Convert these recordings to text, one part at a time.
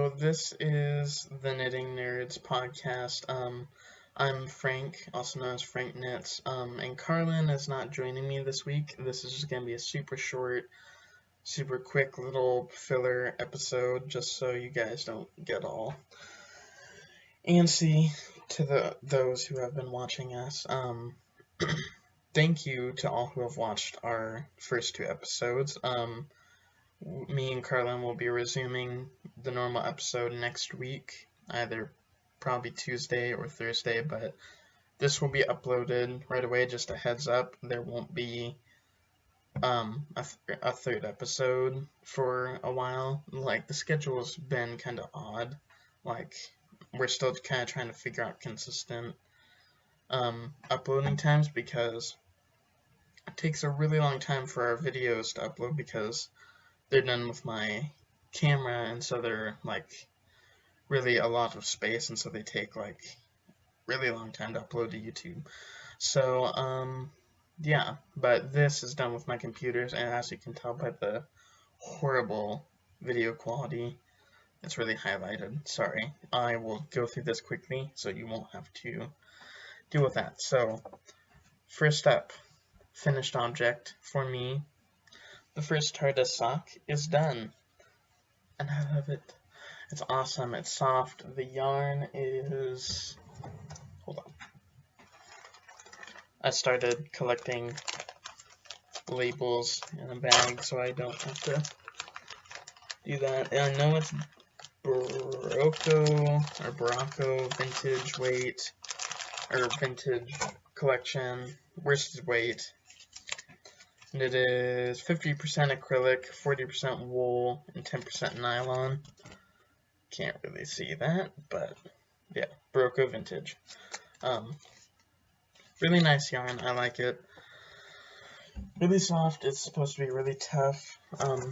so this is the Knitting Nerds podcast. I'm Frank, also known as Frank Knits, and Carlin is not joining me this week. This is just going to be a super short, super quick little filler episode, just so you guys don't get all antsy to those who have been watching us. Thank you to all who have watched our first two episodes. Me and Carlin will be resuming the normal episode next week, either probably Tuesday or Thursday, but this will be uploaded right away. Just a heads up, there won't be a third episode for a while. Like, the schedule's been kind of odd. Like, we're still kind of trying to figure out consistent uploading times, because it takes a really long time for our videos to upload, because they're done with my camera, and so they're like really a lot of space, and so they take like really long time to upload to YouTube. So yeah, but this is done with my computers, and as you can tell by the horrible video quality, it's really highlighted. Sorry, I will go through this quickly so you won't have to deal with that. So first up, finished object for me. The first TARDIS sock is done, and I love it. It's awesome. It's soft. The yarn is... Hold on. I started collecting labels in a bag so I don't have to do that. And I know it's Barocco vintage weight, or vintage collection, worsted weight. And it is 50% acrylic, 40% wool, and 10% nylon. Can't really see that, but yeah, Barocco vintage. Really nice yarn. I like it. Really soft. It's supposed to be really tough,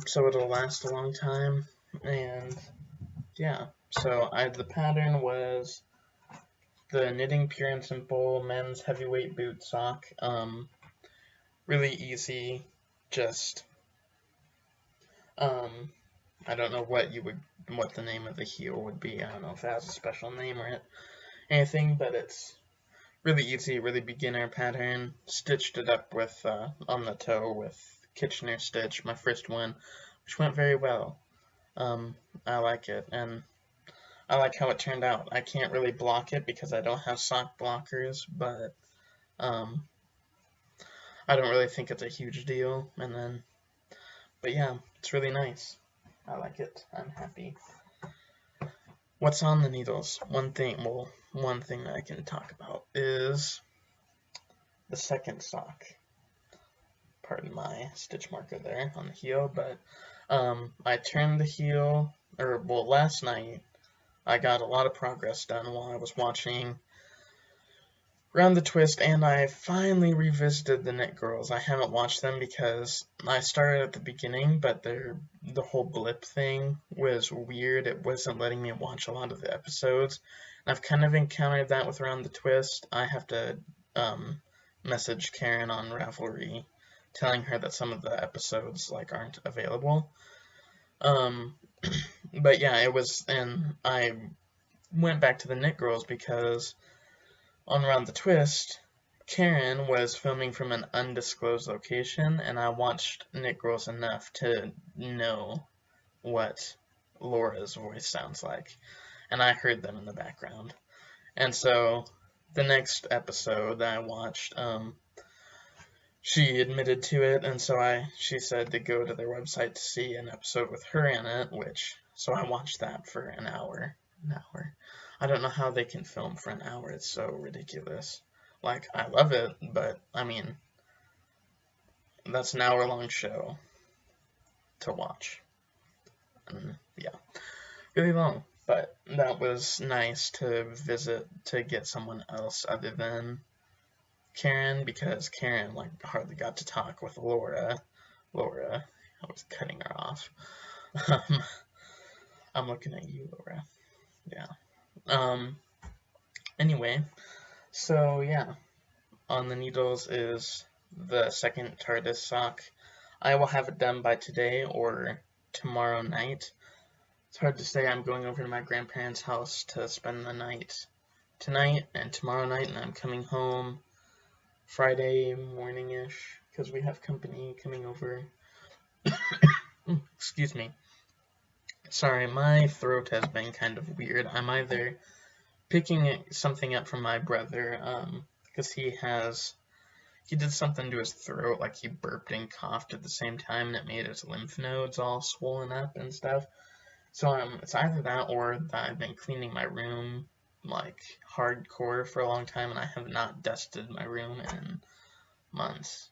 so it'll last a long time. And yeah, so the pattern was the Knitting Pure and Simple men's heavyweight boot sock. Really easy, just, I don't know what the name of the heel would be. I don't know if it has a special name or anything, but it's really easy, really beginner pattern. Stitched it up with, on the toe with Kitchener stitch, my first one, which went very well. I like it, and I like how it turned out. I can't really block it because I don't have sock blockers, but, I don't really think it's a huge deal, but yeah, it's really nice. I like it. I'm happy. What's on the needles? One thing that I can talk about is the second sock. Pardon my stitch marker there on the heel, but I turned the heel, last night I got a lot of progress done while I was watching Round the Twist, and I finally revisited the Knit Girls. I haven't watched them because I started at the beginning, but the whole blip thing was weird. It wasn't letting me watch a lot of the episodes. And I've kind of encountered that with Round the Twist. I have to message Karen on Ravelry, telling her that some of the episodes aren't available. But yeah, it was, and I went back to the Knit Girls because on Round the Twist, Karen was filming from an undisclosed location, and I watched Knit Girls enough to know what Laura's voice sounds like, and I heard them in the background. And so the next episode that I watched, she admitted to it, and so she said to go to their website to see an episode with her in it, so I watched that for an hour. I don't know how they can film for an hour. It's so ridiculous. I love it, but, I mean, that's an hour-long show to watch. And, yeah, really long. But that was nice to visit, to get someone else other than Karen, because Karen, hardly got to talk with Laura. I was cutting her off. I'm looking at you, Laura. Yeah. Anyway, so yeah, on the needles is the second TARDIS sock. I will have it done by today or tomorrow night. It's hard to say. I'm going over to my grandparents' house to spend the night tonight and tomorrow night, and I'm coming home Friday morning-ish because we have company coming over. Excuse me. Sorry, my throat has been kind of weird. I'm either picking something up from my brother, because he did something to his throat, like he burped and coughed at the same time, and it made his lymph nodes all swollen up and stuff. So it's either that or that I've been cleaning my room like hardcore for a long time, and I have not dusted my room in months.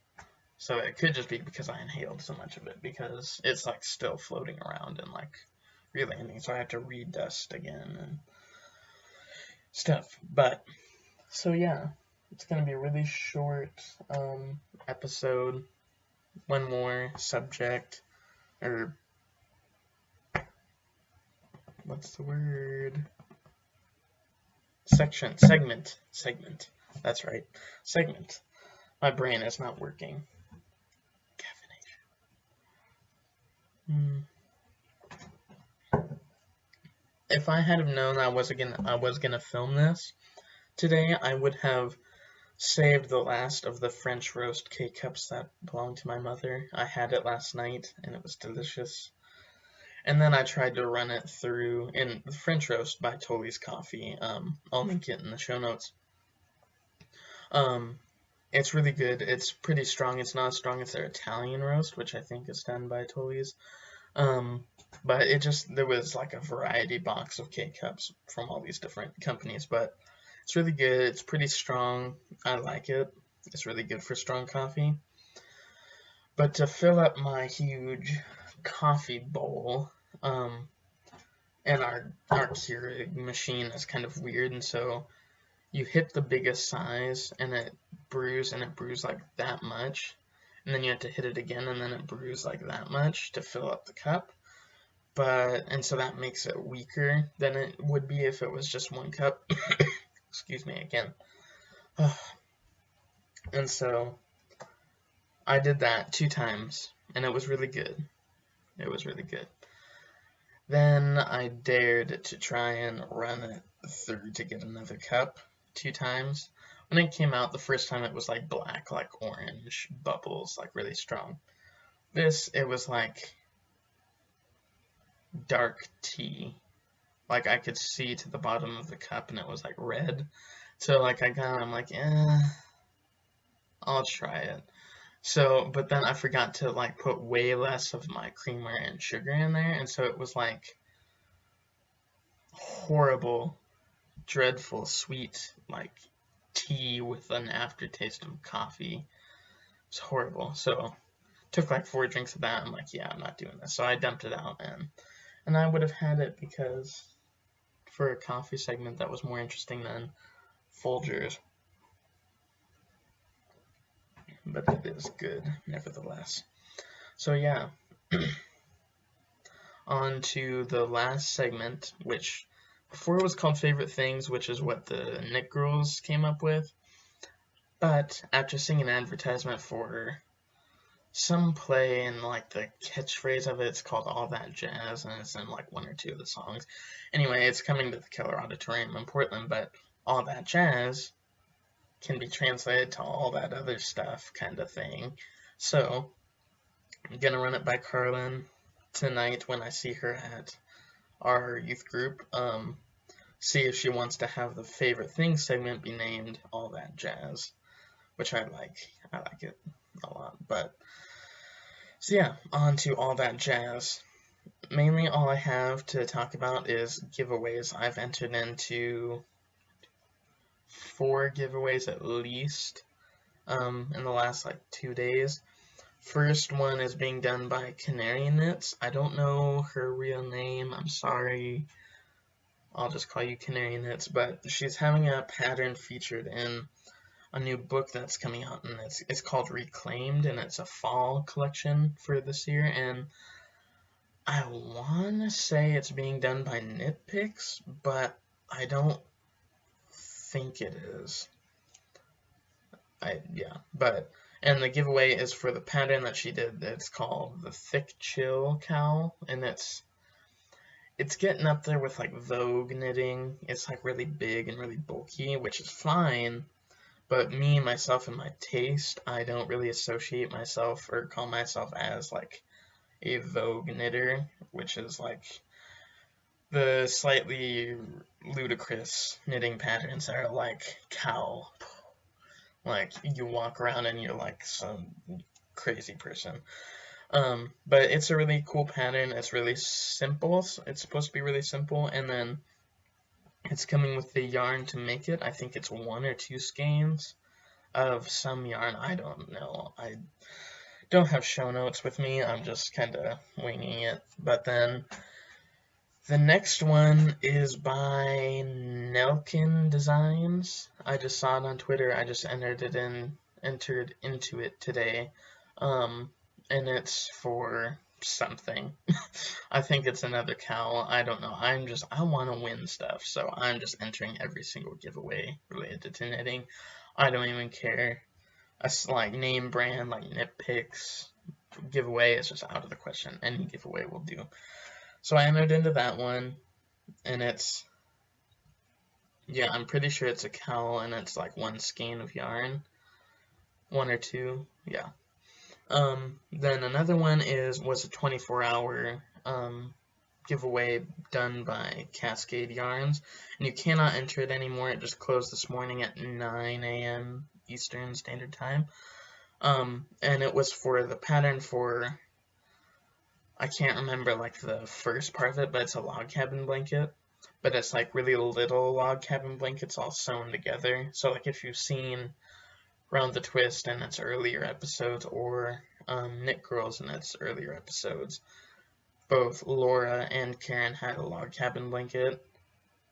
So it could just be because I inhaled so much of it, because it's like still floating around and like relanding, so I have to redust again and stuff. But so yeah, it's gonna be a really short episode. One more subject, or what's the word? Segment. That's right, segment. My brain is not working. Caffeination. If I had have known I was gonna film this today, I would have saved the last of the French roast K-cups that belonged to my mother. I had it last night, and it was delicious. And then I tried to run it through in the French roast by Tolly's Coffee. I'll link it in the show notes. It's really good. It's pretty strong. It's not as strong as their Italian roast, which I think is done by Tolly's. But there was like a variety box of K-cups from all these different companies, but it's really good. It's pretty strong. I like it. It's really good for strong coffee. But to fill up my huge coffee bowl, and our Keurig machine is kind of weird, and so you hit the biggest size and it brews like that much, and then you have to hit it again and then it brews like that much to fill up the cup. And so that makes it weaker than it would be if it was just one cup. Excuse me again. And so I did that 2 times, and it was really good. It was really good. Then I dared to try and run it through to get another cup 2 times. When it came out, the first time it was like black, like orange bubbles, like really strong. It was like dark tea. Like I could see to the bottom of the cup, and it was like red. So like I'm like, I'll try it. So, but then I forgot to like put way less of my creamer and sugar in there, and so it was like horrible, dreadful, sweet, like tea with an aftertaste of coffee. It's horrible. So, took like 4 drinks of that. I'm like, yeah, I'm not doing this. So I dumped it out, and I would have had it because for a coffee segment that was more interesting than Folgers. But it is good, nevertheless. So yeah, on to the last segment, which before it was called Favorite Things, which is what the Nick Girls came up with. But after seeing an advertisement for some play and like the catchphrase of it's called All That Jazz, and it's in like 1 or 2 of the songs. Anyway, it's coming to the Keller Auditorium in Portland, but All That Jazz can be translated to all that other stuff kind of thing. So I'm gonna run it by Carlin tonight when I see her at our youth group. See if she wants to have the Favorite Things segment be named All That Jazz, which I like. I like it a lot. But so yeah, on to All That Jazz. Mainly all I have to talk about is giveaways. I've entered into 4 giveaways at least in the last like 2 days. First one is being done by Knerds. I don't know her real name. I'm sorry. I'll just call you Knerds. But she's having a pattern featured in a new book that's coming out, and it's called Reclaimed, and it's a fall collection for this year. And I want to say it's being done by Nitpicks, but I don't think it is. And the giveaway is for the pattern that she did. It's called the Thick Chill Cowl, and it's getting up there with like Vogue knitting. It's like really big and really bulky, which is fine. But me, myself, and my taste, I don't really associate myself or call myself as like a Vogue knitter, which is like the slightly ludicrous knitting patterns that are like cow. Like you walk around and you're like some crazy person. But it's a really cool pattern. It's really simple. It's supposed to be really simple, and then it's coming with the yarn to make it. I think it's 1 or 2 skeins of some yarn. I don't know. I don't have show notes with me. I'm just kind of winging it. But then the next one is by Nelkin Designs. I just saw it on Twitter. I just entered into it today. And it's for something. I think it's another cowl. I don't know. I want to win stuff, so I'm just entering every single giveaway related to knitting. I don't even care. A like name brand, like Knit Picks giveaway is just out of the question. Any giveaway will do. So I entered into that one, and it's, yeah, I'm pretty sure it's a cowl, and it's like 1 skein of yarn. 1 or 2, yeah. Then another one was a 24-hour giveaway done by Cascade Yarns, and you cannot enter it anymore. It just closed this morning at 9 a.m. Eastern Standard Time. And it was for the pattern for, I can't remember like the first part of it, but it's a log cabin blanket. But it's like really little log cabin blankets all sewn together. So like if you've seen Round the Twist in its earlier episodes, or Knit Girls in its earlier episodes, both Laura and Karen had a log cabin blanket.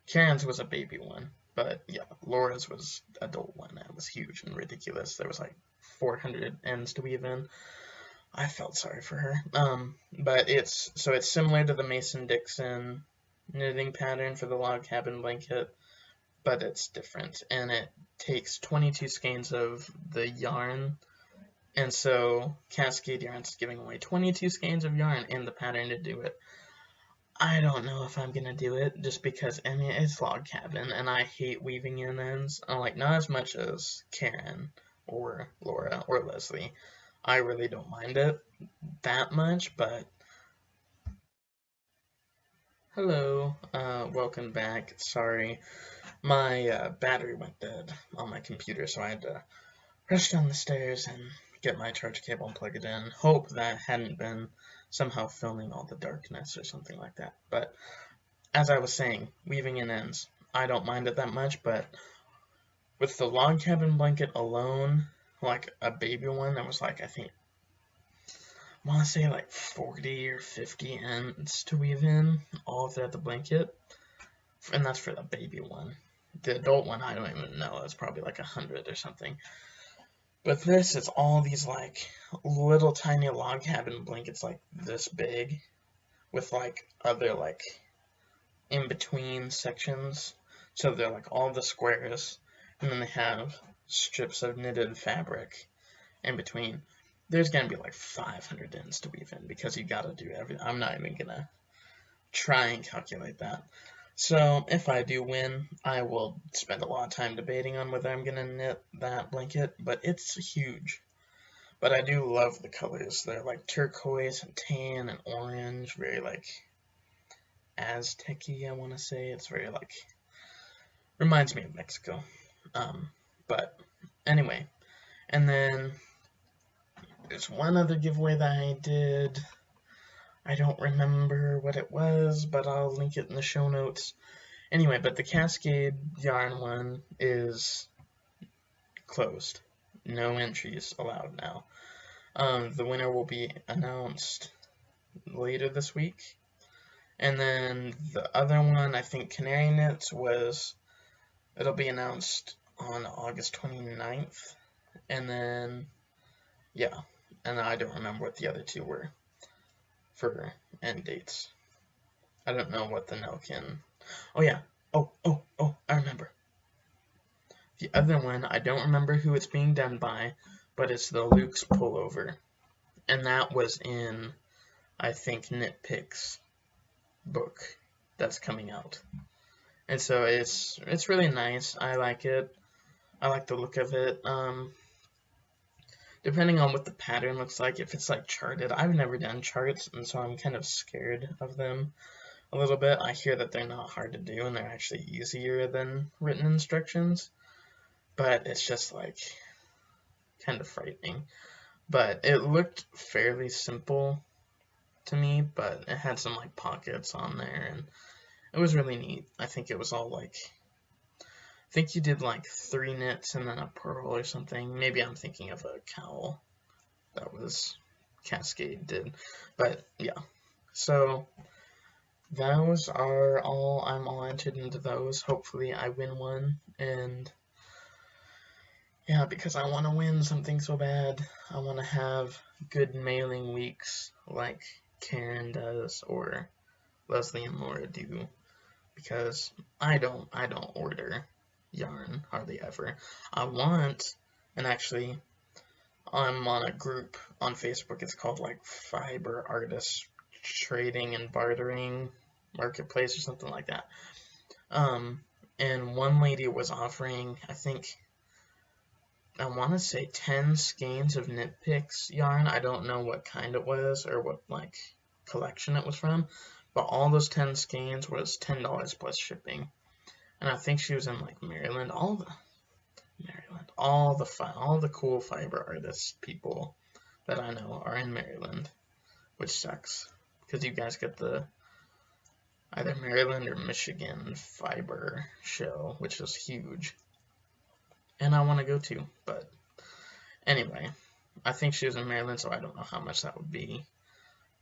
Karen's was a baby one, but yeah, Laura's was adult one. That was huge and ridiculous. There was like 400 ends to weave in. I felt sorry for her. But it's similar to the Mason-Dixon knitting pattern for the log cabin blanket, but it's different, and it takes 22 skeins of the yarn, and so Cascade Yarns is giving away 22 skeins of yarn in the pattern to do it. I don't know if I'm gonna do it, just because, I mean, it's log cabin, and I hate weaving in ends. Like, not as much as Karen, or Laura, or Leslie. I really don't mind it that much, but hello, welcome back. Sorry, my battery went dead on my computer, so I had to rush down the stairs and get my charge cable and plug it in. Hope that hadn't been somehow filming all the darkness or something like that. But as I was saying, weaving in ends, I don't mind it that much, but with the log cabin blanket alone, like a baby one that was like, I think, I want to say like 40 or 50 ends to weave in, all throughout the blanket, and that's for the baby one. The adult one, I don't even know, it's probably like 100 or something. But this is all these like little tiny log cabin blankets like this big, with like other like in between sections. So they're like all the squares, and then they have strips of knitted fabric in between. There's gonna be like 500 ends to weave in, because you gotta do everything. I'm not even gonna try and calculate that. So if I do win, I will spend a lot of time debating on whether I'm gonna knit that blanket, but it's huge. But I do love the colors. They're like turquoise and tan and orange, very like Aztec-y, I want to say. It's very like, reminds me of Mexico. But anyway, and then there's one other giveaway that I did. I don't remember what it was, but I'll link it in the show notes. Anyway, but the Cascade Yarn one is closed. No entries allowed now. The winner will be announced later this week. And then the other one, I think Canary Knits, it'll be announced on August 29th. And then, yeah, and I don't remember what the other two were for end dates. I don't know what the Nelkin. Oh yeah. Oh, I remember. The other one, I don't remember who it's being done by, but it's the Luke's pullover. And that was in, I think, Knit Picks book. that's coming out. And so it's really nice. I like it. I like the look of it. Depending on what the pattern looks like, if it's like charted, I've never done charts, and so I'm kind of scared of them a little bit. I hear that they're not hard to do, and they're actually easier than written instructions, but it's just like kind of frightening. But it looked fairly simple to me, but it had some like pockets on there, and it was really neat. I think it was all like, I think you did like 3 knits and then a purl or something. Maybe I'm thinking of a cowl that was Cascade did, but yeah. So those are all, I'm all entered into those. Hopefully I win one, and yeah, because I want to win something so bad. I want to have good mailing weeks like Karen does or Leslie and Laura do, because I don't order yarn hardly ever. I want, and actually I'm on a group on Facebook, it's called like Fiber Artists Trading and Bartering Marketplace or something like that. And one lady was offering, I want to say 10 skeins of Knit Picks yarn. I don't know what kind it was or what like collection it was from, but all those 10 skeins was $10 plus shipping. And I think she was in like Maryland. All the cool fiber artist people that I know are in Maryland, which sucks because you guys get the either Maryland or Michigan fiber show, which is huge, and I want to go to. But anyway, I think she was in Maryland, so I don't know how much that would be.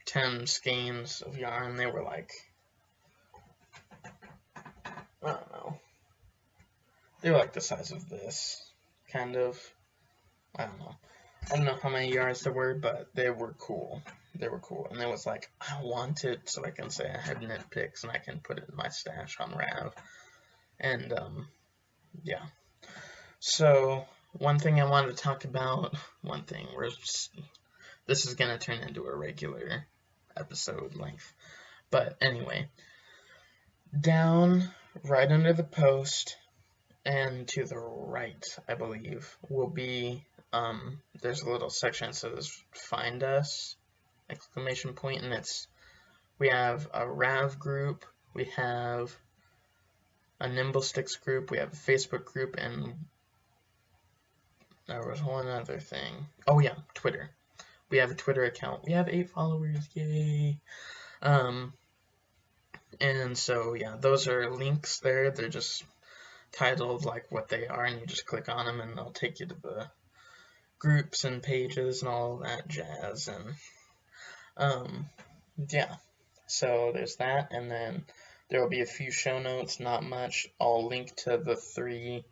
10 skeins of yarn, they were like, I don't know, they were like the size of this, kind of. I don't know how many yards there were, but they were cool. They were cool, and it was like, I want it so I can say I had Knit Picks and I can put it in my stash on Rav. And yeah. So one thing I wanted to talk about, this is gonna turn into a regular episode length, but anyway, down right under the post and to the right, I believe, will be there's a little section that says "Find Us!" ! And we have a Rav group, we have a Nimble Sticks group, we have a Facebook group, and there was one other thing. Oh yeah, Twitter. We have a Twitter account. We have 8 followers, yay! And so yeah, those are links there. They're just titled like what they are, and you just click on them and they'll take you to the groups and pages and all that jazz. And yeah, so there's that, and then there will be a few show notes, not much. I'll link to the three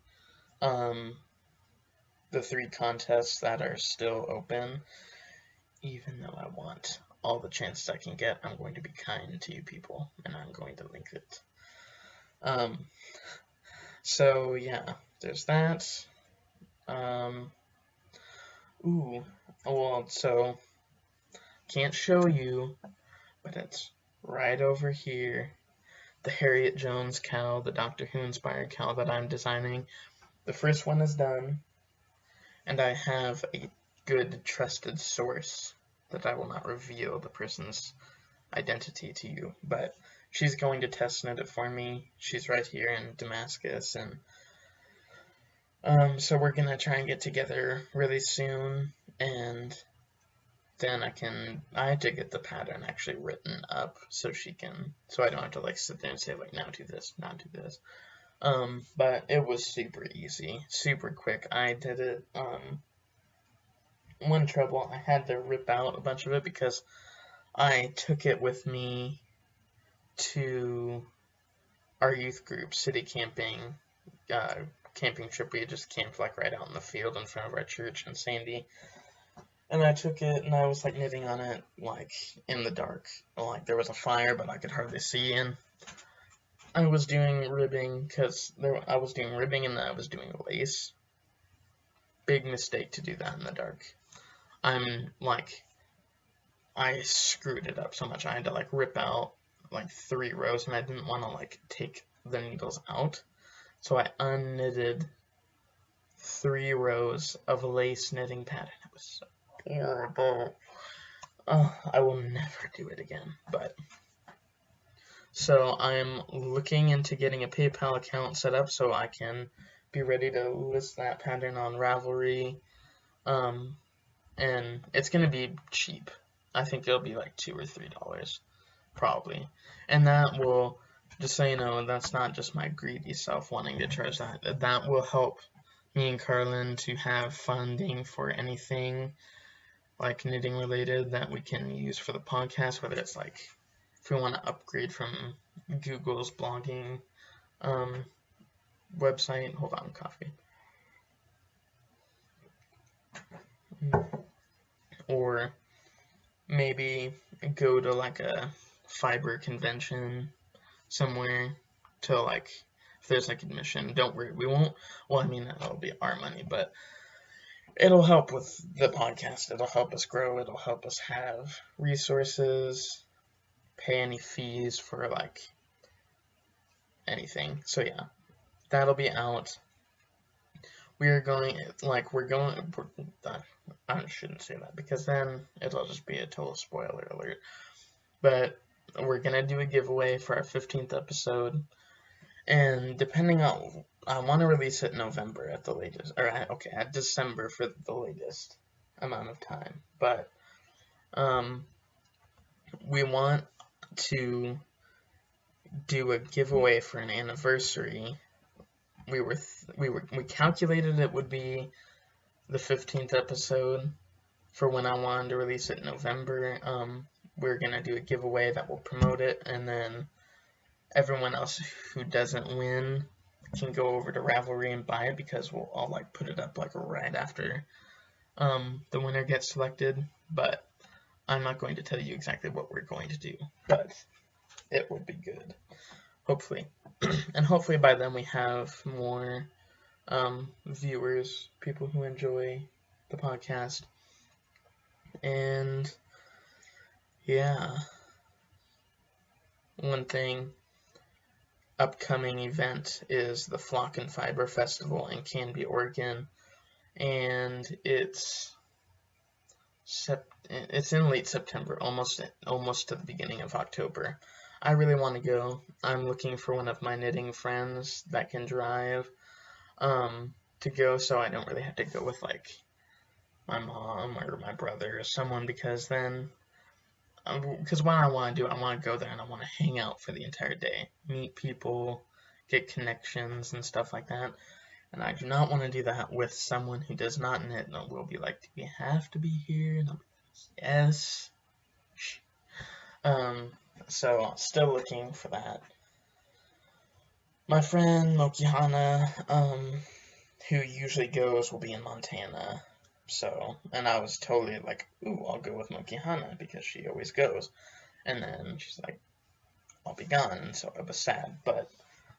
contests that are still open. Even though I want all the chances I can get, I'm going to be kind to you people, and I'm going to link it. So yeah, there's that. So can't show you, but it's right over here. The Harriet Jones cowl, the Doctor Who inspired cowl that I'm designing. The first one is done, and I have a good trusted source that I will not reveal the person's identity to you, but she's going to test knit it for me. She's right here in Damascus, and so we're gonna try and get together really soon, and then I have to get the pattern actually written up so I don't have to like sit there and say like, now do this, now do this. But it was super easy, super quick. I did it, one trouble, I had to rip out a bunch of it because I took it with me to our youth group city camping trip. We had just camped like right out in the field in front of our church in Sandy, and I took it and I was like knitting on it like in the dark, like there was a fire but I could hardly see, and I was doing ribbing and I was doing lace. Big mistake to do that in the dark. I screwed it up so much. I had to like rip out like 3 rows, and I didn't want to like take the needles out, so I unknitted 3 rows of lace knitting pattern. It was so horrible. Oh, I will never do it again. But so I'm looking into getting a PayPal account set up so I can be ready to list that pattern on Ravelry. And it's gonna be cheap. I think it'll be like $2 or $3 probably, and that will, just so you know, that's not just my greedy self wanting to charge that. That will help me and Carlin to have funding for anything like knitting related that we can use for the podcast, whether it's like if we want to upgrade from Google's blogging website. Hold on, coffee. Or maybe go to like a fiber convention somewhere to like, if there's like admission, don't worry, we won't, well, I mean, that'll be our money, but it'll help with the podcast, it'll help us grow, it'll help us have resources, pay any fees for like anything. So yeah, that'll be out. I shouldn't say that because then it'll just be a total spoiler alert. But we're gonna do a giveaway for our 15th episode, and depending on, I want to release it in November at the latest, or at December for the latest amount of time. But we want to do a giveaway for an anniversary. We calculated it would be the 15th episode for when I wanted to release it in November. We're gonna do a giveaway that will promote it, and then everyone else who doesn't win can go over to Ravelry and buy it, because we'll all like put it up like right after the winner gets selected. But I'm not going to tell you exactly what we're going to do, but it would be good, hopefully. And hopefully by then we have more viewers, people who enjoy the podcast. And yeah, one thing, upcoming event is the Flock and Fiber Festival in Canby, Oregon, and it's in late September, almost to the beginning of October. I really want to go. I'm looking for one of my knitting friends that can drive to go, so I don't really have to go with like my mom or my brother or someone, because what I want to do, I want to go there and I want to hang out for the entire day, meet people, get connections and stuff like that. And I do not want to do that with someone who does not knit, and will be like, do we have to be here? And I'll be like, yes. So still looking for that. My friend Mokihana, who usually goes, will be in Montana. So, and I was totally like, ooh, I'll go with Mokihana because she always goes. And then she's like, I'll be gone. And so I was sad, but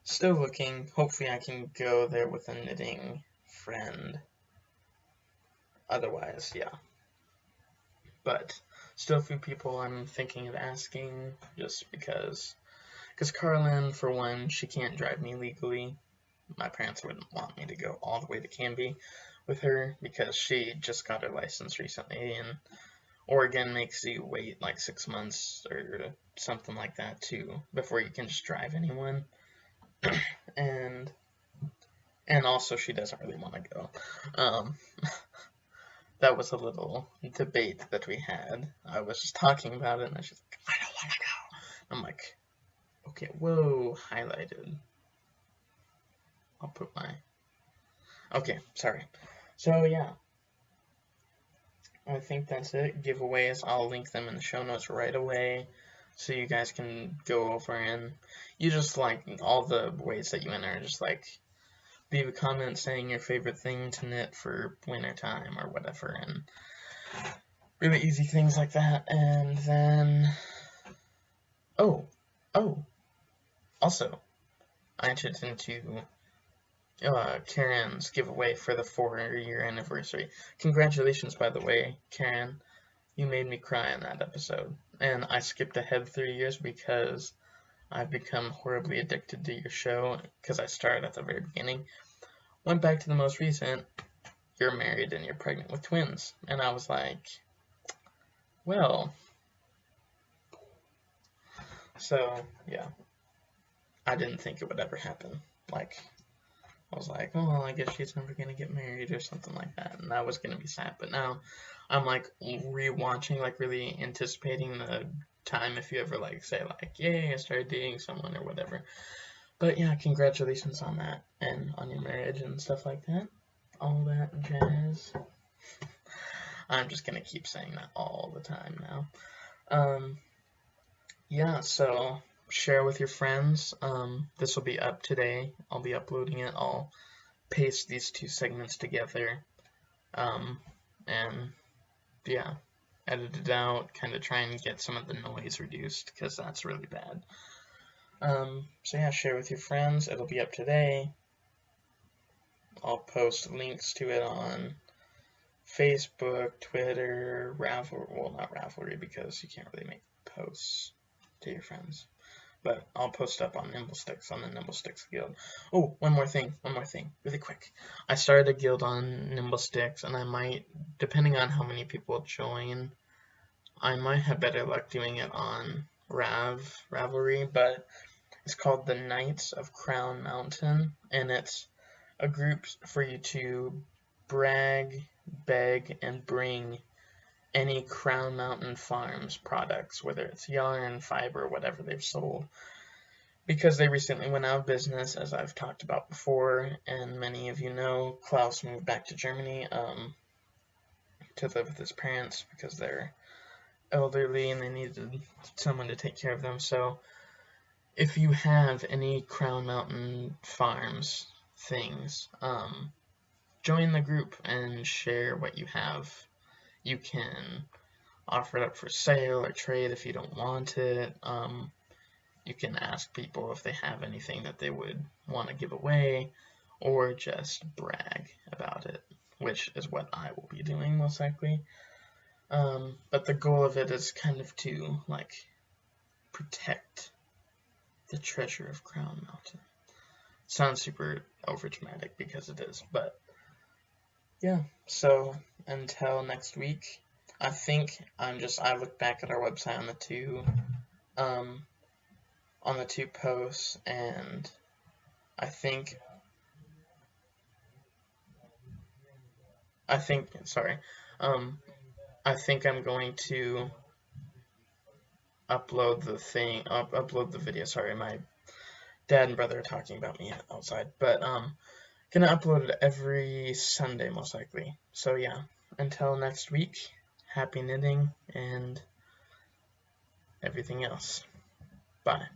still looking. Hopefully I can go there with a knitting friend. Otherwise, yeah. But still a few people I'm thinking of asking, just because Carlin, for one, she can't drive me legally. My parents wouldn't want me to go all the way to Canby with her, because she just got her license recently, and Oregon makes you wait like 6 months or something like that too before you can just drive anyone. and also she doesn't really want to go. That was a little debate that we had. I was just talking about it, and she's like, I don't want to go. I'm like, okay, whoa, highlighted. I'll put my... Okay, sorry. So, yeah. I think that's it. Giveaways, I'll link them in the show notes right away, so you guys can go over, and you just, like, all the ways that you enter, just, like, leave a comment saying your favorite thing to knit for winter time or whatever, and really easy things like that. And then, also, I entered into Karen's giveaway for the 4-year anniversary. Congratulations, by the way, Karen. You made me cry in that episode. And I skipped ahead 3 years because I've become horribly addicted to your show because I started at the very beginning. Went back to the most recent, you're married and you're pregnant with twins. And I was like, well, so yeah, I didn't think it would ever happen. Like, I was like, oh, well, I guess she's never gonna get married or something like that, and that was gonna be sad. But now I'm like rewatching, like really anticipating the time if you ever like say like, yay, I started dating someone or whatever. But yeah, congratulations on that and on your marriage and stuff like that. All that jazz. I'm just gonna keep saying that all the time now. Yeah, so share with your friends. This will be up today. I'll be uploading it. I'll paste these two segments together. And yeah, edit it out, kind of try and get some of the noise reduced because that's really bad. So yeah, share with your friends. It'll be up today. I'll post links to it on Facebook, Twitter, Ravelry. Well, not Ravelry because you can't really make posts to your friends. But I'll post up on Nimblesticks, on the Nimblesticks Guild. Oh, one more thing, really quick. I started a guild on Nimblesticks, and I might, depending on how many people join, I might have better luck doing it on Ravelry, but it's called the Knights of Crown Mountain, and it's a group for you to brag, beg, and bring any Crown Mountain Farms products, whether it's yarn, fiber, whatever they've sold. Because they recently went out of business, as I've talked about before, and many of you know, Klaus moved back to Germany to live with his parents because they're elderly and they needed someone to take care of them. So if you have any Crown Mountain Farms things, join the group and share what you have. You can offer it up for sale or trade if you don't want it. You can ask people if they have anything that they would want to give away, or just brag about it, which is what I will be doing most likely. But the goal of it is kind of to like protect the treasure of Crown Mountain. It sounds super overdramatic because it is, but yeah. So until next week, I think I looked back at our website on the two posts, and I think I'm going to upload the video. Sorry, my dad and brother are talking about me outside, but gonna upload it every Sunday most likely. So yeah, until next week, happy knitting and everything else. Bye.